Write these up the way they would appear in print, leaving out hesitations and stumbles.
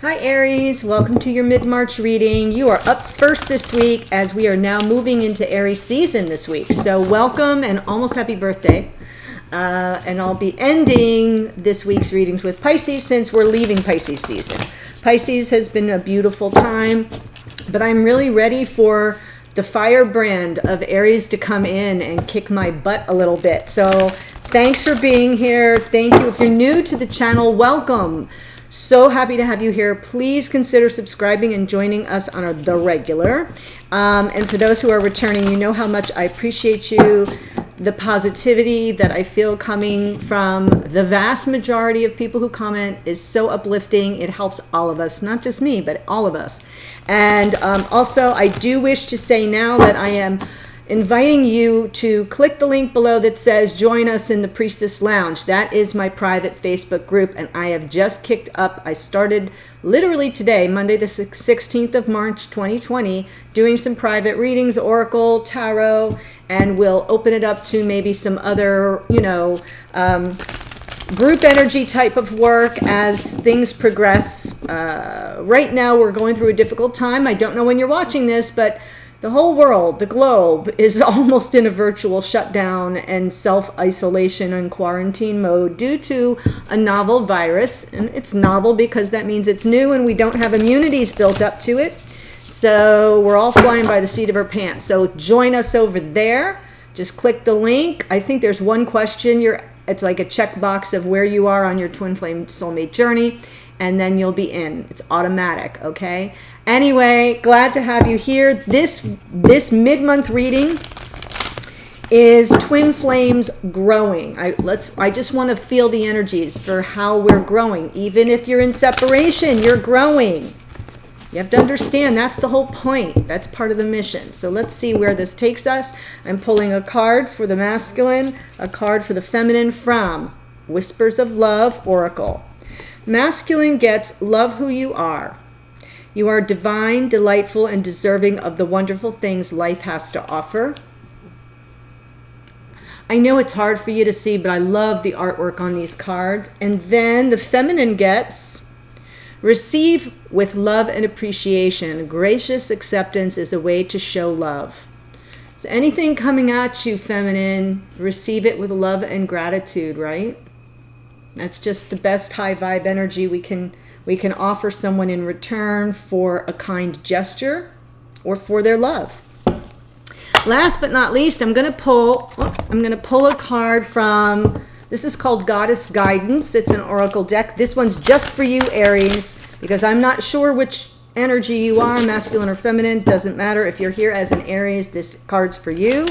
Hi Aries, welcome to your mid-March reading. You are up first this week as we are now moving into Aries season this week. So welcome and almost happy birthday. And I'll be ending this week's readings with Pisces since we're leaving Pisces season. Pisces has been a beautiful time, but I'm really ready for the firebrand of Aries to come in and kick my butt a little bit. So thanks for being here. Thank you. If you're new to the channel, welcome. So happy to have you here. Please consider subscribing and joining us on the regular. And for those who are returning, you know how much I appreciate you. The positivity that I feel coming from the vast majority of people who comment is so uplifting. It helps all of us, not just me, but all of us. And also, I do wish to say now that I am inviting you to click the link below that says join us in the Priestess Lounge. That is my private Facebook group, and I have just kicked up. I started literally today, Monday the 16th of March 2020, doing some private readings, Oracle, Tarot, and we'll open it up to maybe some other, group energy type of work as things progress. Right now we're going through a difficult time. I don't know when you're watching this, but the whole world, the globe, is almost in a virtual shutdown and self-isolation and quarantine mode due to a novel virus. And it's novel because that means it's new and we don't have immunities built up to it. So we're all flying by the seat of our pants. So join us over there. Just click the link. I think there's one question. It's like a checkbox of where you are on your twin flame soulmate journey, and then you'll be in. It's automatic, okay? Anyway, glad to have you here. This mid-month reading is twin flames growing. I just want to feel the energies for how we're growing. Even if you're in separation, you're growing. You have to understand that's the whole point. That's part of the mission. So let's see where this takes us. I'm pulling a card for the masculine, a card for the feminine from Whispers of Love Oracle. Masculine gets love who you are. You are divine, delightful, and deserving of the wonderful things life has to offer. I know it's hard for you to see, but I love the artwork on these cards. And then the feminine gets receive with love and appreciation. Gracious acceptance is a way to show love. So anything coming at you, feminine, receive it with love and gratitude, right? That's just the best high vibe energy we can offer someone in return for a kind gesture or for their love. Last but not least, I'm going to pull a card from, this is called Goddess Guidance. It's an oracle deck. This one's just for you, Aries, because I'm not sure which energy you are, masculine or feminine. Doesn't matter. If you're here as an Aries, this card's for you.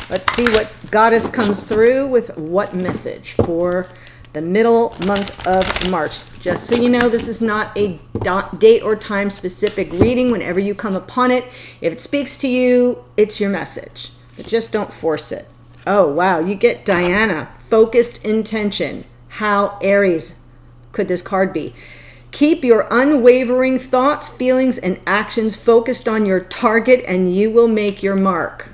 Let's see what Goddess comes through with what message for the middle month of March. Just so you know, this is not a date or time specific reading. Whenever you come upon it, if it speaks to you, it's your message. But just don't force it. Oh, wow. You get Diana. Focused intention. How Aries could this card be? Keep your unwavering thoughts, feelings, and actions focused on your target, and you will make your mark.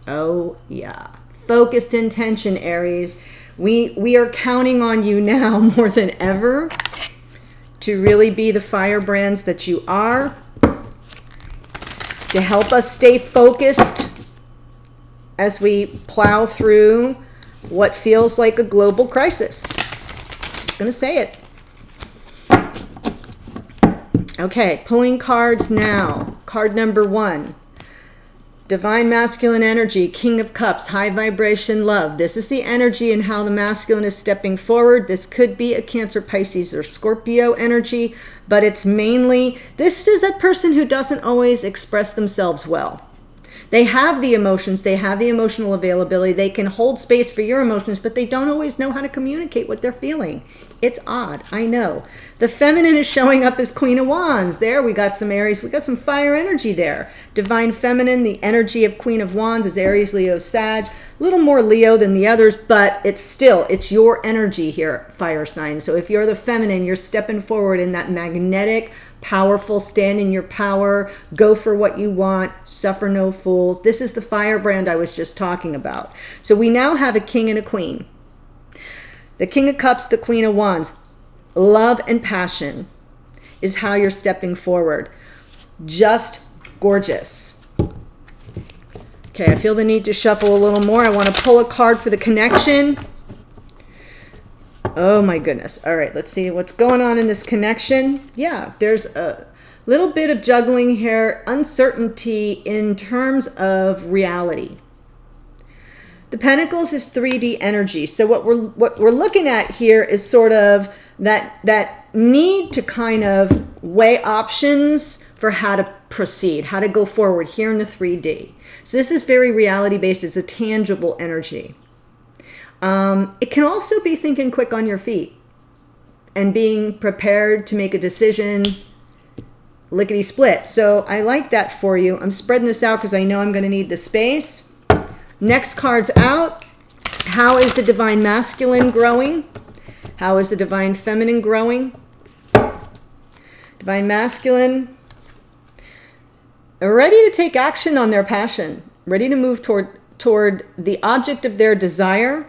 Oh, yeah. Focused intention, Aries. We are counting on you now more than ever to really be the firebrands that you are, to help us stay focused as we plow through what feels like a global crisis. Just going to say it. Okay, pulling cards now. Card number 1. Divine masculine energy, King of Cups, high vibration love. This is the energy and how the masculine is stepping forward. This could be a Cancer, Pisces, or Scorpio energy, but it's mainly, this is a person who doesn't always express themselves well. They have the emotions, they have the emotional availability, they can hold space for your emotions, but they don't always know how to communicate what they're feeling. It's odd, I know. The feminine is showing up as Queen of Wands. There, we got some Aries, we got some fire energy there. Divine feminine, the energy of Queen of Wands is Aries, Leo, Sag. A little more Leo than the others, but it's your energy here, fire sign. So if you're the feminine, you're stepping forward in that magnetic, powerful, stand in your power, go for what you want, suffer no fools. This is the firebrand I was just talking about. So we now have a king and a queen. The King of Cups, the Queen of Wands, love and passion. is how you're stepping forward. Just gorgeous. Okay, I feel the need to shuffle a little more. I want to pull a card for the connection. Oh my goodness. All right, let's see what's going on in this connection. Yeah, there's a little bit of juggling here, uncertainty in terms of reality. The Pentacles is 3D energy. So what we're looking at here is sort of that need to kind of weigh options for how to proceed, how to go forward here in the 3D. So this is very reality based. It's a tangible energy. It can also be thinking quick on your feet and being prepared to make a decision lickety split. So I like that for you. I'm spreading this out because I know I'm going to need the space. Next card's out. How is the Divine Masculine growing? How is the Divine Feminine growing? Divine Masculine, ready to take action on their passion, ready to move toward the object of their desire.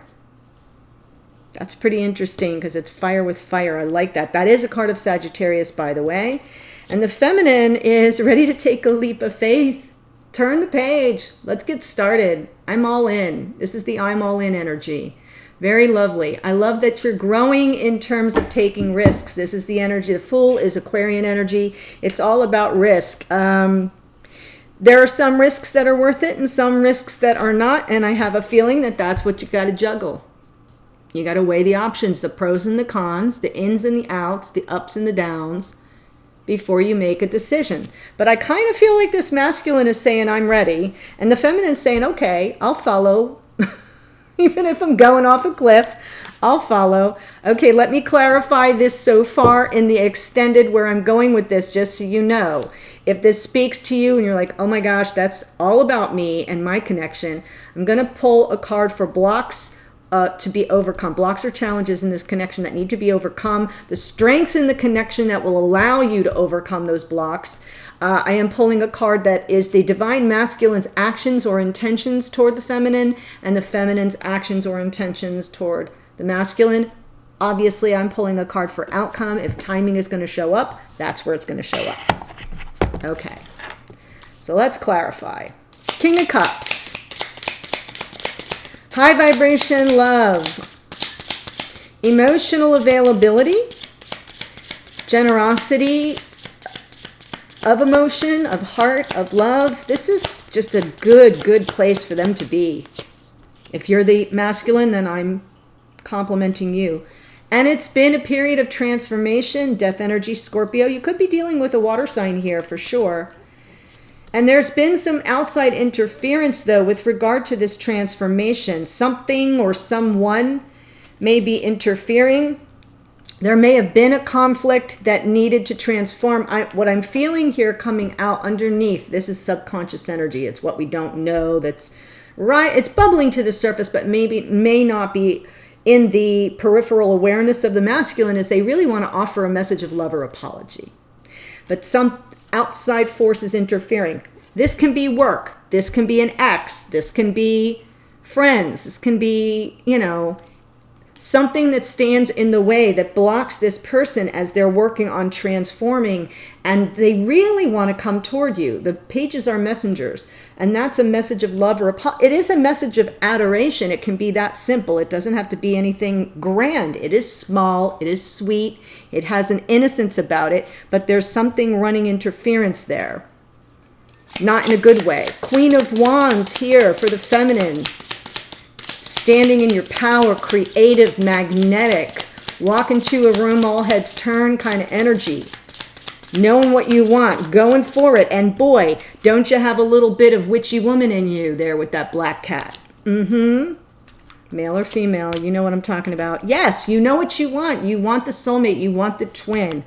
That's pretty interesting because it's fire with fire. I like that. That is a card of Sagittarius, by the way. And the Feminine is ready to take a leap of faith. Turn the page. Let's get started. I'm all in. This is the I'm all in energy. Very lovely. I love that you're growing in terms of taking risks. This is the energy. The Fool is Aquarian energy. It's all about risk. There are some risks that are worth it and some risks that are not. And I have a feeling that that's what you got to juggle. You got to weigh the options, the pros and the cons, the ins and the outs, the ups and the downs before you make a decision. But I kind of feel like this masculine is saying, I'm ready. And the feminine is saying, okay, I'll follow. Even if I'm going off a cliff, I'll follow. Okay, let me clarify this so far in the extended where I'm going with this, just so you know. If this speaks to you and you're like, oh my gosh, that's all about me and my connection, I'm going to pull a card for blocks to be overcome. Blocks or challenges in this connection that need to be overcome. The strengths in the connection that will allow you to overcome those blocks. I am pulling a card that is the Divine Masculine's actions or intentions toward the feminine and the feminine's actions or intentions toward the masculine. Obviously, I'm pulling a card for outcome. If timing is going to show up, that's where it's going to show up. Okay, so let's clarify. King of Cups. High vibration love, emotional availability, generosity of emotion, of heart, of love. This is just a good place for them to be. If you're the masculine, then I'm complimenting you. And it's been a period of transformation, death energy, Scorpio. You could be dealing with a water sign here for sure. And there's been some outside interference, though, with regard to this transformation. Something or someone may be interfering. There may have been a conflict that needed to transform. What I'm feeling here coming out underneath, this is subconscious energy. It's what we don't know that's right. It's bubbling to the surface, but may not be in the peripheral awareness of the masculine, as they really want to offer a message of love or apology. But some outside forces interfering. This can be work. This can be an ex. This can be friends. This can be, something that stands in the way that blocks this person as they're working on transforming, and they really want to come toward you. The pages are messengers, and that's a message of love or it is a message of adoration. It can be that simple. It doesn't have to be anything grand. It is small. It is sweet. It has an innocence about it, but there's something running interference there. Not in a good way. Queen of Wands here for the feminine. Standing in your power, creative, magnetic, walk into a room, all heads turn kind of energy. Knowing what you want, going for it. And boy, don't you have a little bit of witchy woman in you there with that black cat. Male or female, you know what I'm talking about. Yes, you know what you want. You want the soulmate. You want the twin.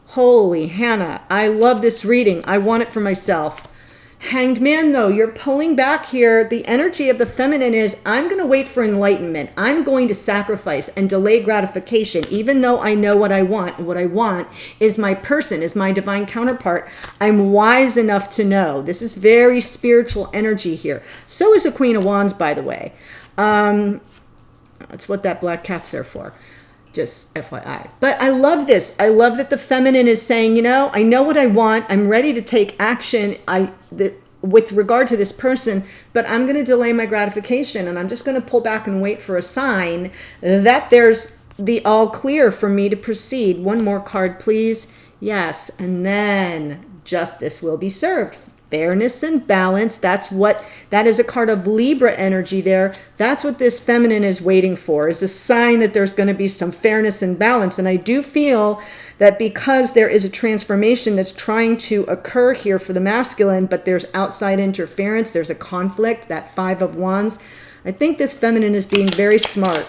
Holy Hannah, I love this reading. I want it for myself. Hanged Man, though, you're pulling back here. The energy of the feminine is, I'm going to wait for enlightenment. I'm going to sacrifice and delay gratification, even though I know what I want. And what I want is my person, is my divine counterpart. I'm wise enough to know. This is very spiritual energy here. So is a Queen of Wands, by the way. That's what that black cat's there for. Just FYI. But I love this. I love that the feminine is saying, you know, I know what I want. I'm ready to take action with regard to this person, but I'm going to delay my gratification, and I'm just going to pull back and wait for a sign that there's the all clear for me to proceed. One more card, please. Yes. And then justice will be served. Fairness and balance. That is a card of Libra energy there. That's what this feminine is waiting for, is a sign that there's going to be some fairness and balance. And I do feel that because there is a transformation that's trying to occur here for the masculine, but there's outside interference, there's a conflict, that 5 of Wands. I think this feminine is being very smart.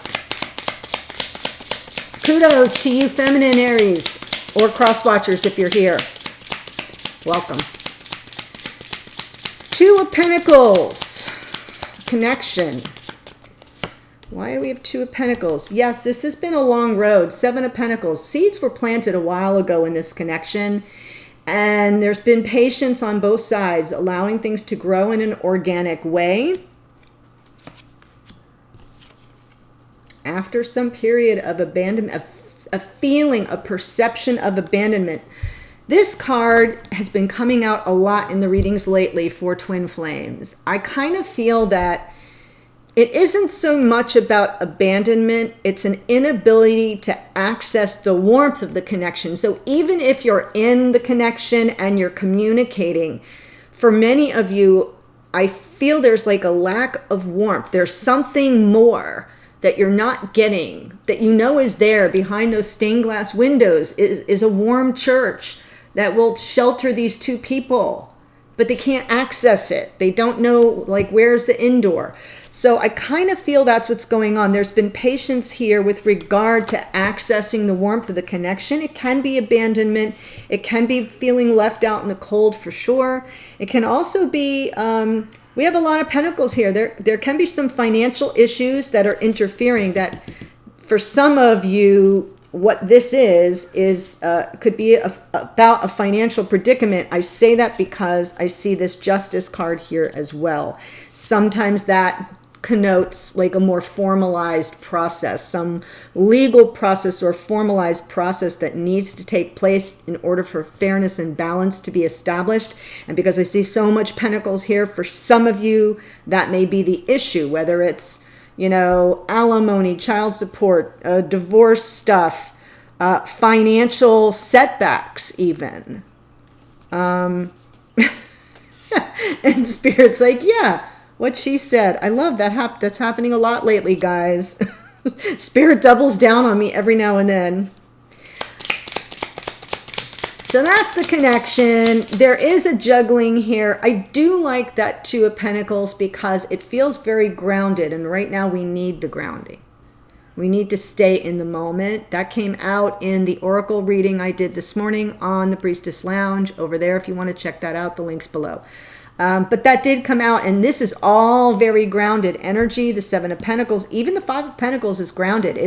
Kudos to you, feminine Aries, or cross watchers if you're here. Welcome. 2 of Pentacles, connection. Why do we have 2 of Pentacles? Yes, this has been a long road. 7 of Pentacles. Seeds were planted a while ago in this connection, and there's been patience on both sides, allowing things to grow in an organic way. After some period of abandonment, a feeling, a perception of abandonment. This card has been coming out a lot in the readings lately for Twin Flames. I kind of feel that it isn't so much about abandonment. It's an inability to access the warmth of the connection. So even if you're in the connection and you're communicating, for many of you, I feel there's like a lack of warmth. There's something more that you're not getting, that you know is there behind those stained glass windows, is a warm church that will shelter these 2 people, but they can't access it. They don't know, like, where's the indoor. So I kind of feel that's what's going on. There's been patience here with regard to accessing the warmth of the connection. It can be abandonment. It can be feeling left out in the cold for sure. It can also be, we have a lot of Pentacles here. There can be some financial issues that are interfering, that for some of you, what this is could be about a financial predicament. I say that because I see this justice card here as well. Sometimes that connotes like a more formalized process, some legal process or formalized process that needs to take place in order for fairness and balance to be established. And because I see so much Pentacles here, for some of you, that may be the issue, whether it's, you know, alimony, child support, divorce stuff, financial setbacks even. And Spirit's like, yeah, what she said. I love that. That's happening a lot lately, guys. Spirit doubles down on me every now and then. So that's the connection. There is a juggling here. I do like that 2 of Pentacles because it feels very grounded. And right now we need the grounding. We need to stay in the moment. That came out in the Oracle reading I did this morning on the Priestess Lounge over there. If you want to check that out, the link's below. But that did come out, and this is all very grounded energy. The 7 of Pentacles, even the 5 of Pentacles is grounded.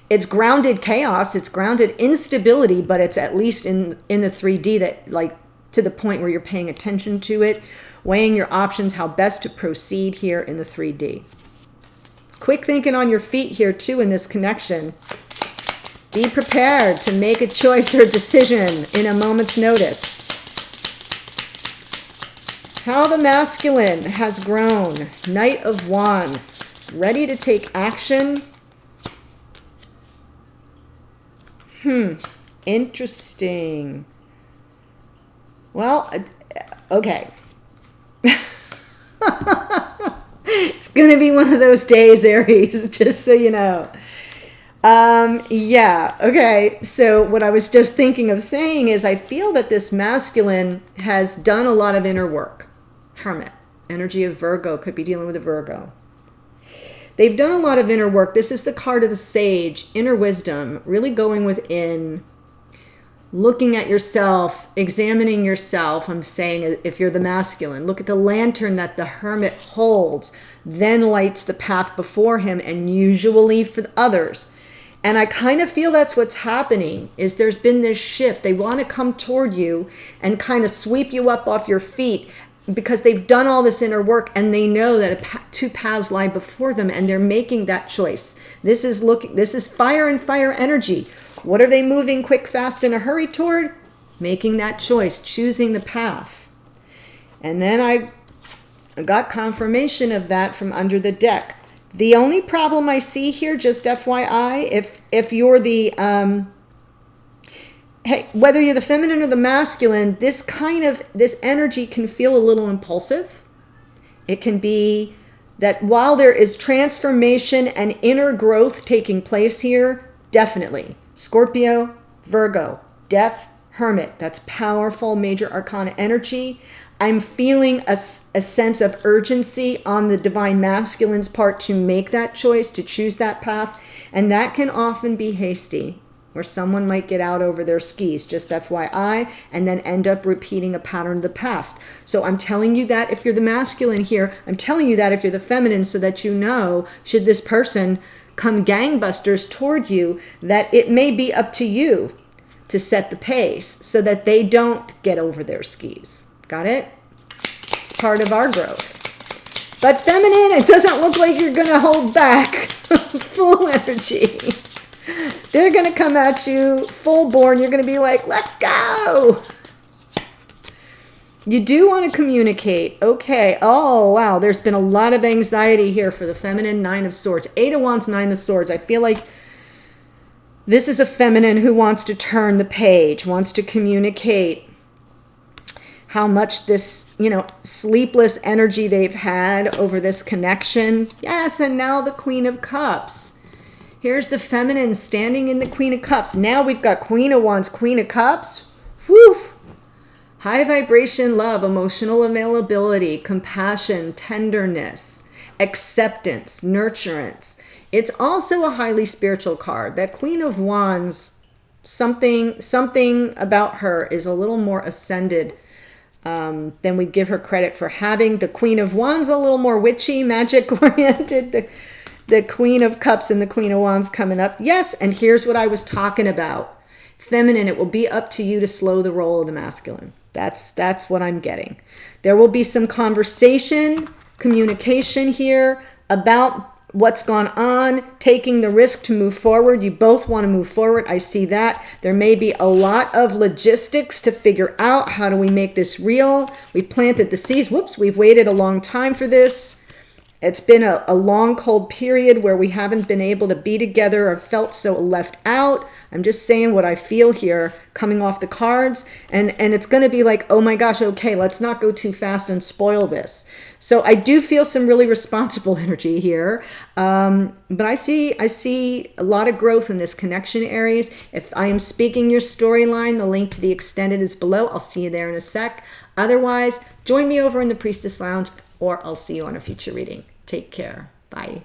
It's grounded chaos, it's grounded instability, but it's at least in the 3D, that, like, to the point where you're paying attention to it, weighing your options, how best to proceed here in the 3D. Quick thinking on your feet here too in this connection. Be prepared to make a choice or a decision in a moment's notice. How the masculine has grown. Knight of Wands, ready to take action. Interesting. Well, okay. It's going to be one of those days, Aries, just so you know. Yeah, okay. So what I was just thinking of saying is I feel that this masculine has done a lot of inner work. Hermit, energy of Virgo, could be dealing with a Virgo. They've done a lot of inner work. This is the card of the Sage, inner wisdom, really going within, looking at yourself, examining yourself. I'm saying if you're the masculine, look at the lantern that the Hermit holds, then lights the path before him, and usually for others. And I kind of feel that's what's happening, is there's been this shift. They want to come toward you and kind of sweep you up off your feet because they've done all this inner work and they know that two paths lie before them, and they're making that choice. This is fire and fire energy. What are they moving quick, fast, in a hurry toward? Making that choice, choosing the path. And then I got confirmation of that from under the deck. The only problem I see here, just FYI, if you're the hey, whether you're the feminine or the masculine, this energy can feel a little impulsive. It can be that while there is transformation and inner growth taking place here, definitely. Scorpio, Virgo, Death, Hermit, that's powerful major arcana energy. I'm feeling a sense of urgency on the divine masculine's part to make that choice, to choose that path. And that can often be hasty, where someone might get out over their skis, just FYI, and then end up repeating a pattern of the past. So I'm telling you that if you're the masculine here, I'm telling you that if you're the feminine, so that you know, should this person come gangbusters toward you, that it may be up to you to set the pace so that they don't get over their skis. Got it? It's part of our growth. But feminine, it doesn't look like you're going to hold back. Full energy. They're going to come at you full born. You're going to be like, let's go. You do want to communicate. Okay. Oh, wow. There's been a lot of anxiety here for the feminine. 9 of Swords. 8 of Wands, 9 of Swords. I feel like this is a feminine who wants to turn the page, wants to communicate how much this, sleepless energy they've had over this connection. Yes, and now the Queen of Cups. Here's the feminine standing in the Queen of Cups. Now we've got Queen of Wands, Queen of Cups. Whew! High vibration love, emotional availability, compassion, tenderness, acceptance, nurturance. It's also a highly spiritual card. That Queen of Wands, something about her is a little more ascended than we give her credit for having. The Queen of Wands a little more witchy, magic oriented. The Queen of Cups and the Queen of Wands coming up. Yes, and here's what I was talking about. Feminine, it will be up to you to slow the roll of the masculine. That's what I'm getting. There will be some conversation, communication here about what's gone on, taking the risk to move forward. You both want to move forward. I see that. There may be a lot of logistics to figure out. How do we make this real? We've planted the seeds. Whoops, we've waited a long time for this. It's been a long, cold period where we haven't been able to be together or felt so left out. I'm just saying what I feel here coming off the cards. And it's going to be like, oh my gosh, okay, let's not go too fast and spoil this. So I do feel some really responsible energy here. But I see a lot of growth in this connection, Aries. If I am speaking your storyline, the link to the extended is below. I'll see you there in a sec. Otherwise, join me over in the Priestess Lounge, or I'll see you on a future reading. Take care. Bye.